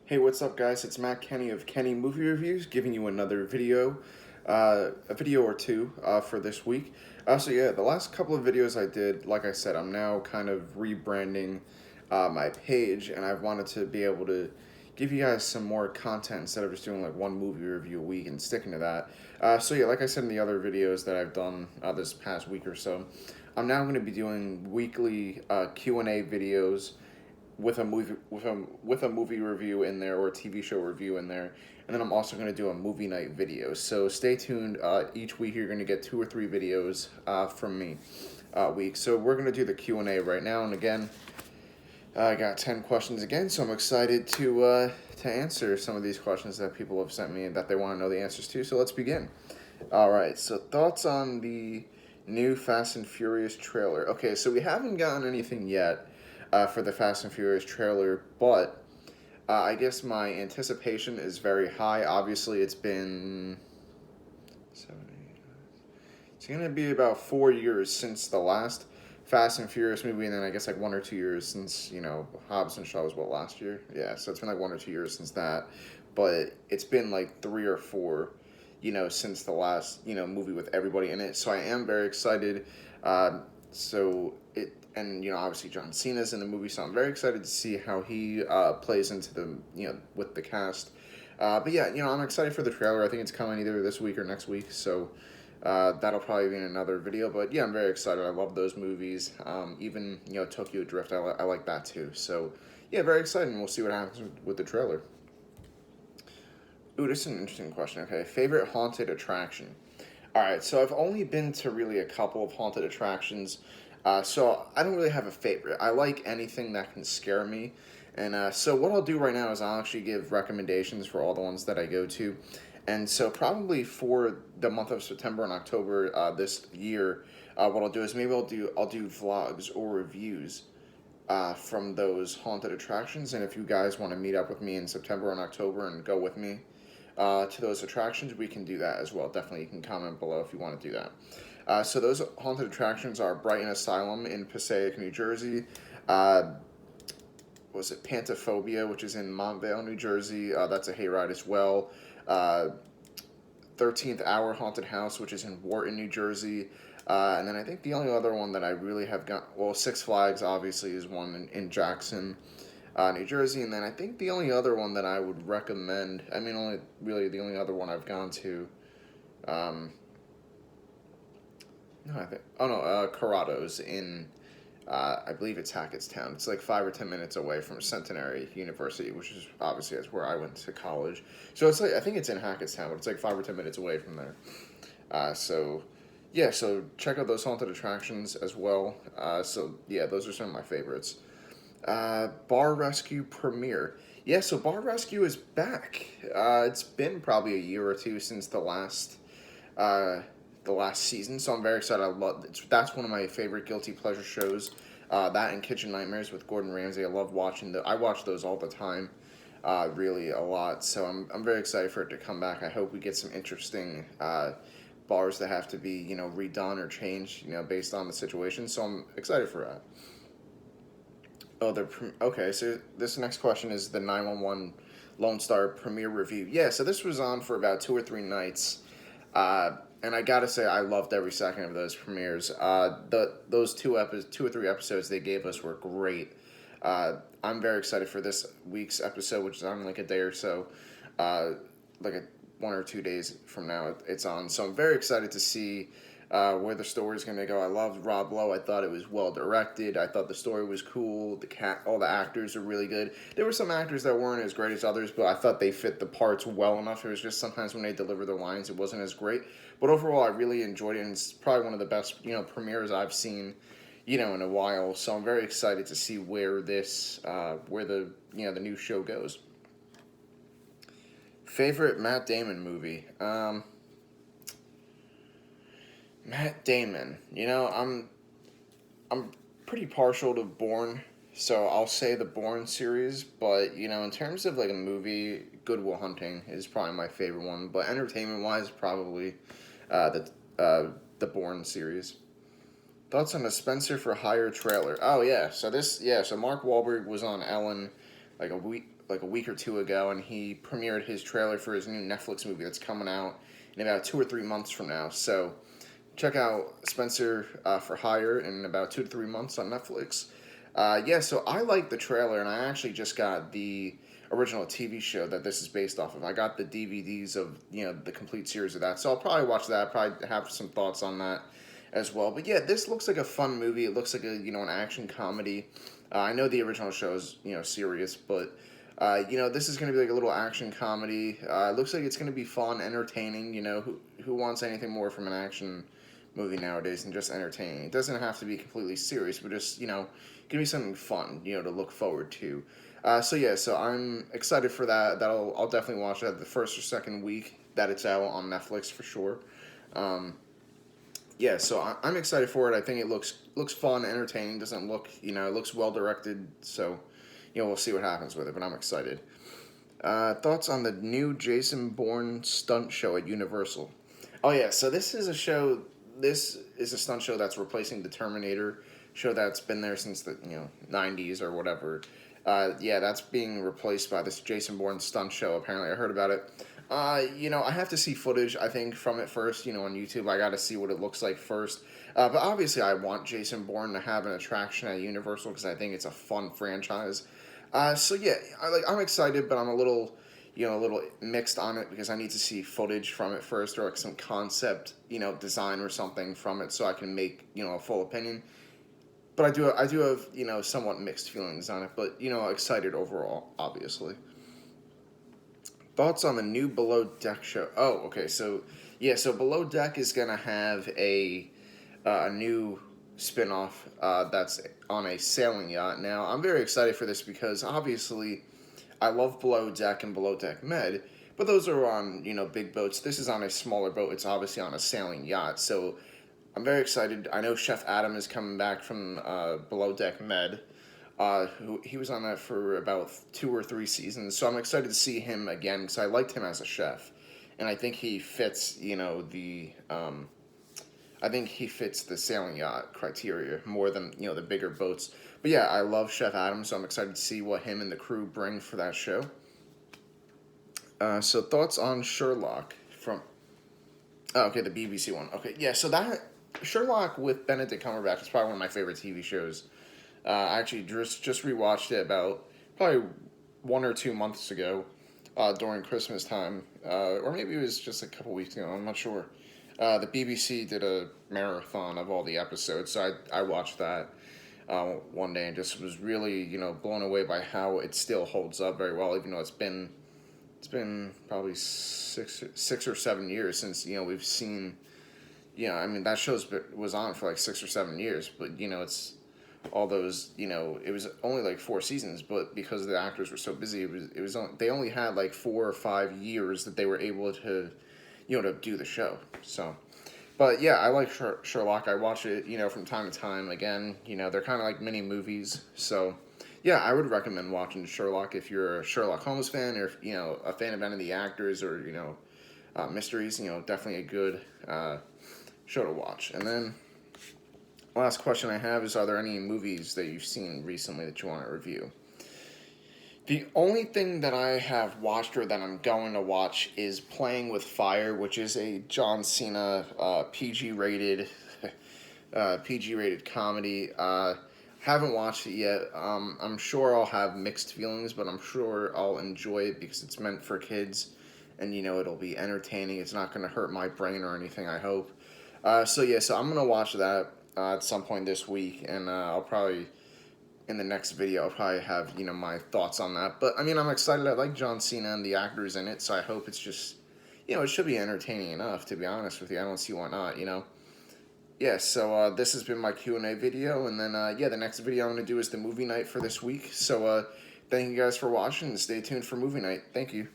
Hey, what's up, guys? It's Matt Kenny of Kenny Movie Reviews, giving you another video, a video or two for this week. The last couple of videos I did, like I said, I'm now kind of rebranding my page, and I wanted to be able to give you guys some more content instead of just doing like one movie review a week and sticking to that. Like I said in the other videos that I've done this past week or so, I'm now going to be doing weekly Q&A videos with a movie review in there or a TV show review in there, and then I'm also going to do a movie night video. So stay tuned. Each week you're going to get 2 or 3 videos from me week. So we're going to do the Q&A right now, and again, I got 10 questions again, so I'm excited to answer some of these questions that people have sent me and that they want to know the answers to. So let's begin. All right. So thoughts on the new Fast and Furious trailer? Okay, so we haven't gotten anything yet for the Fast and Furious trailer, but I guess my anticipation is very high. Obviously, it's been 70. It's gonna be about 4 years since the last Fast and Furious movie, and then I guess like 1 or 2 years since Hobbs and Shaw was what, last year. Yeah, so it's been like 1 or 2 years since that, but it's been like 3 or 4, since the last movie with everybody in it. So I am very excited. So it and obviously John Cena's in the movie, so I'm very excited to see how he plays into the with the cast. But yeah, I'm excited for the trailer. I think it's coming either this week or next week, so that'll probably be in another video. But yeah, I'm very excited. I love those movies. Even Tokyo Drift, I like that too. So yeah, very excited. And we'll see what happens with the trailer. Ooh, this is an interesting question. Okay, favorite haunted attraction. All right, so I've only been to really a couple of haunted attractions, so I don't really have a favorite. I like anything that can scare me, and so what I'll do right now is I'll actually give recommendations for all the ones that I go to, and so probably for the month of September and October this year, what I'll do is maybe I'll do vlogs or reviews from those haunted attractions, and if you guys want to meet up with me in September and October and go with me to those attractions, we can do that as well. Definitely, you can comment below if you want to do that. So those haunted attractions are Brighton Asylum in Passaic, New Jersey. Uh, was it Pantophobia, which is in Montvale, New Jersey? That's a hayride as well. Uh, 13th Hour Haunted House, which is in Wharton, New Jersey. And then I think the only other one that I really have got, well, Six Flags obviously is one in Jackson, New Jersey. And then I think the only other one that I would recommend, I mean, only really the only other one I've gone to, um, no, I think, oh no, Corrado's in, I believe it's Hackettstown. It's like 5 or 10 minutes away from Centenary University, which is obviously that's where I went to college. So it's like I think it's in Hackettstown, but it's like 5 or 10 minutes away from there. So check out those haunted attractions as well. Those are some of my favorites. Bar Rescue premiere. Yeah, so Bar Rescue is back. It's been probably a year or two since uh, the last season, so I'm very excited. That's one of my favorite guilty pleasure shows. That and Kitchen Nightmares with Gordon Ramsay. I love watching I watch those all the time, really a lot. So I'm very excited for it to come back. I hope we get some interesting bars that have to be redone or changed based on the situation. So I'm excited for that. Okay. So this next question is the 911 Lone Star premiere review. Yeah. So this was on for about 2 or 3 nights. And I gotta say, I loved every second of those premieres. Those 2 or 3 episodes they gave us were great. I'm very excited for this week's episode, which is on like a day or so, like 1 or 2 days from now. It's on, so I'm very excited to see where the story's gonna go. I loved Rob Lowe. I thought it was well directed. I thought the story was cool. All the actors are really good. There were some actors that weren't as great as others, but I thought they fit the parts well enough. It was just sometimes when they deliver their lines, it wasn't as great. But overall, I really enjoyed it, and it's probably one of the best premieres I've seen in a while. So I'm very excited to see where where the new show goes. Favorite Matt Damon movie. Matt Damon. I'm pretty partial to Bourne, so I'll say the Bourne series. But in terms of like a movie, Good Will Hunting is probably my favorite one. But entertainment wise, probably the Bourne series. Thoughts on the Spencer for Hire trailer? Oh yeah, so Mark Wahlberg was on Ellen like like a week or two ago, and he premiered his trailer for his new Netflix movie that's coming out in about 2 or 3 months from now. So check out Spencer for Hire in about 2 to 3 months on Netflix. Yeah, so I like the trailer, and I actually just got the original TV show that this is based off of. I got the DVDs of the complete series of that, so I'll probably watch that. Probably have some thoughts on that as well. But yeah, this looks like a fun movie. It looks like an action comedy. I know the original show is serious, but this is going to be like a little action comedy. It looks like it's going to be fun, entertaining. Who wants anything more from an action movie nowadays than just entertaining? It doesn't have to be completely serious, but just give me something fun, to look forward to. So I'm excited for that. I'll definitely watch that the first or second week that it's out on Netflix for sure. I'm excited for it. I think it looks fun, entertaining. Doesn't look it looks well directed. So we'll see what happens with it. But I'm excited. Thoughts on the new Jason Bourne stunt show at Universal? Oh yeah, so this is a show. This is a stunt show that's replacing the Terminator show that's been there since the 90s or whatever. That's being replaced by this Jason Bourne stunt show. Apparently, I heard about it. I have to see footage, I think, from it first, on YouTube. I got to see what it looks like first. But obviously, I want Jason Bourne to have an attraction at Universal because I think it's a fun franchise. I'm excited, but I'm a little mixed on it because I need to see footage from it first or like some concept, design or something from it so I can make, a full opinion. But I do have, somewhat mixed feelings on it, but, excited overall, obviously. Thoughts on the new Below Deck show? Oh, okay. So Below Deck is gonna have a new spin-off that's on a sailing yacht. Now, I'm very excited for this because obviously I love Below Deck and Below Deck Med, but those are on big boats. This is on a smaller boat. It's obviously on a sailing yacht. So I'm very excited. I know Chef Adam is coming back from Below Deck Med. He was on that for about 2 or 3 seasons, so I'm excited to see him again because I liked him as a chef, and I think he fits I think he fits the sailing yacht criteria more than the bigger boats. But yeah, I love Chef Adam, so I'm excited to see what him and the crew bring for that show. So thoughts on Sherlock from the BBC one. Okay, yeah, so that Sherlock with Benedict Cumberbatch is probably one of my favorite TV shows. I actually just rewatched it about probably 1 or 2 months ago during Christmas time, or maybe it was just a couple weeks ago. I'm not sure. The BBC did a marathon of all the episodes, so I watched that one day and just was really blown away by how it still holds up very well, even though it's been probably 6 or 7 years since we've seen. I mean that was on for like 6 or 7 years, but it's all those it was only like 4 seasons, but because the actors were so busy, they only had like 4 or 5 years that they were able to to do the show. So but yeah, I like Sherlock. I watch it from time to time. Again, they're kind of like mini movies. So yeah, I would recommend watching Sherlock if you're a Sherlock Holmes fan, or if a fan of any of the actors, or mysteries. Definitely a good show to watch. And then last question I have is, are there any movies that you've seen recently that you want to review? The only thing that I have watched or that I'm going to watch is Playing with Fire, which is a John Cena PG rated comedy. Haven't watched it yet. I'm sure I'll have mixed feelings, but I'm sure I'll enjoy it because it's meant for kids, and it'll be entertaining. It's not going to hurt my brain or anything, I hope. So I'm gonna watch that at some point this week, and I'll probably in the next video I'll probably have my thoughts on that. But I mean, I'm excited. I like John Cena and the actors in it, so I hope it's just it should be entertaining enough. To be honest with you, I don't see why not. Yeah. So this has been my Q&A video, and then the next video I'm gonna do is the movie night for this week. So thank you guys for watching, and stay tuned for movie night. Thank you.